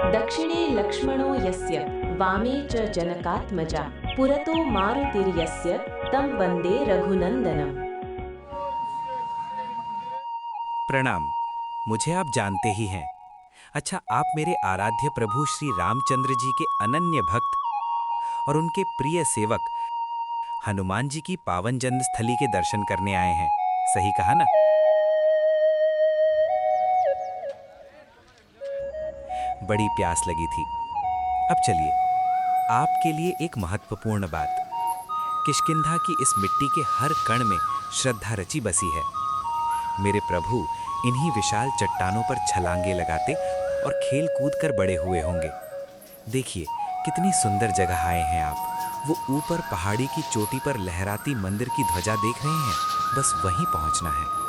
दक्षिणे लक्ष्मणो यस्य वामे च जनकात्मजा पुरतो मारुतिर्यस्य तं वन्दे रघुनंदनम। प्रणाम। मुझे आप जानते ही हैं। अच्छा, आप मेरे आराध्य प्रभु श्री रामचंद्र जी के अनन्य भक्त और उनके प्रिय सेवक हनुमान जी की पावन जन्मस्थली के दर्शन करने आए हैं, सही कहा ना? बड़ी प्यास लगी थी। अब चलिए, आपके लिए एक महत्वपूर्ण बात। किष्किंधा की इस मिट्टी के हर कण में श्रद्धा रची बसी है। मेरे प्रभु इन्हीं विशाल चट्टानों पर छलांगे लगाते और खेल कूद कर बड़े हुए होंगे। देखिए कितनी सुंदर जगह आए हैं आप। वो ऊपर पहाड़ी की चोटी पर लहराती मंदिर की ध्वजा देख रहे हैं, बस वहीं पहुंचना है।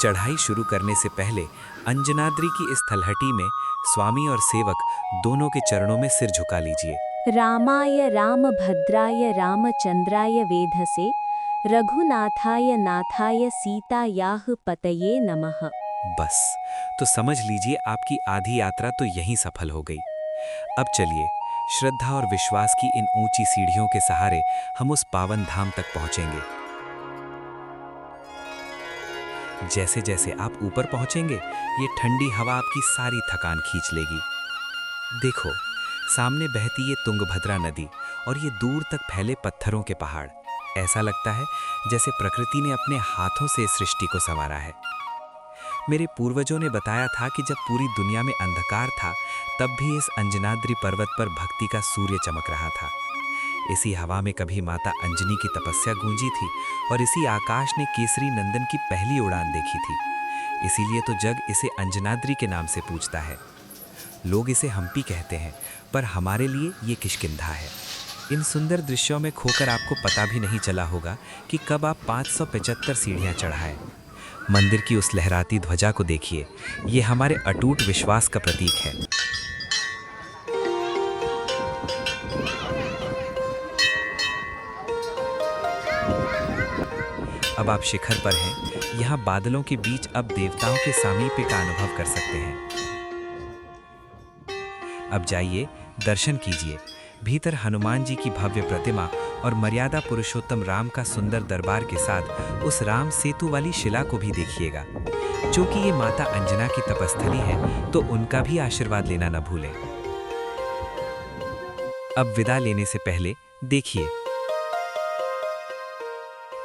चढ़ाई शुरू करने से पहले अंजनाद्री की इस तलहटी में स्वामी और सेवक दोनों के चरणों में सिर झुका लीजिए। रामाय रामभद्राय रामचंद्राय वेधसे रघुनाथाय नाथाय सीतायाः पतये नमः। बस, तो समझ लीजिए आपकी आधी यात्रा तो यहीं सफल हो गई। अब चलिए, श्रद्धा और विश्वास की इन ऊंची सीढ़ियों के सहारे हम उस पावन धाम तक पहुंचेंगे। जैसे जैसे आप ऊपर पहुंचेंगे, ये ठंडी हवा आपकी सारी थकान खींच लेगी। देखो, सामने बहती ये तुंगभद्रा नदी और ये दूर तक फैले पत्थरों के पहाड़। ऐसा लगता है जैसे प्रकृति ने अपने हाथों से इस सृष्टि को संवारा है। मेरे पूर्वजों ने बताया था कि जब पूरी दुनिया में अंधकार था, तब भी इस अंजनाद्री पर्वत पर भक्ति का सूर्य चमक रहा था। इसी हवा में कभी माता अंजनी की तपस्या गूंजी थी और इसी आकाश ने केसरी नंदन की पहली उड़ान देखी थी। इसीलिए तो जग इसे अंजनाद्री के नाम से पूजता है। लोग इसे हम्पी कहते हैं, पर हमारे लिए ये किष्किंधा है। इन सुंदर दृश्यों में खोकर आपको पता भी नहीं चला होगा कि कब आप 575 सीढ़ियां चढ़ाएं। मंदिर की उस लहराती ध्वजा को देखिए, ये हमारे अटूट विश्वास का प्रतीक है। अब आप शिखर पर हैं। यहाँ बादलों के बीच अब देवताओं के सामीप्य का अनुभव कर सकते हैं। अब जाइए, दर्शन कीजिए। भीतर हनुमान जी की भव्य प्रतिमा और मर्यादा पुरुषोत्तम राम का सुंदर दरबार के साथ उस राम सेतु वाली शिला को भी देखिएगा। क्योंकि ये माता अंजना की तपस्थली है, तो उनका भी आशीर्वाद लेना न भूलें। अब विदा लेने से पहले देखिए,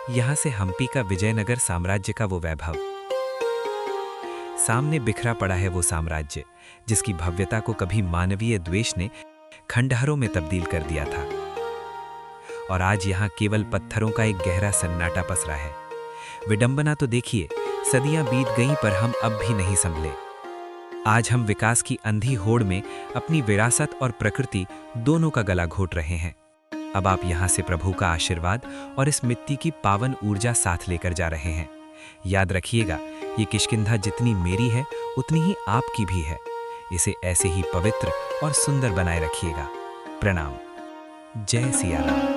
यहां से हम्पी का विजयनगर साम्राज्य का वो वैभव। सामने बिखरा पड़ा है वो साम्राज्य, जिसकी भव्यता को कभी मानवीय द्वेष ने खंडहरों में तब्दील कर दिया था। और आज यहाँ केवल पत्थरों का एक गहरा सन्नाटा पसरा है। विडंबना तो देखिए, सदियां बीत गईं पर हम अब भी नहीं संभले। आज हम विकास की अंधी होड़ में अपनी विरासत और प्रकृति दोनों का गला घोट रहे हैं। अब आप यहाँ से प्रभु का आशीर्वाद और इस मिट्टी की पावन ऊर्जा साथ लेकर जा रहे हैं। याद रखिएगा, ये किष्किंधा जितनी मेरी है, उतनी ही आपकी भी है। इसे ऐसे ही पवित्र और सुंदर बनाए रखिएगा। प्रणाम। जय सिया राम।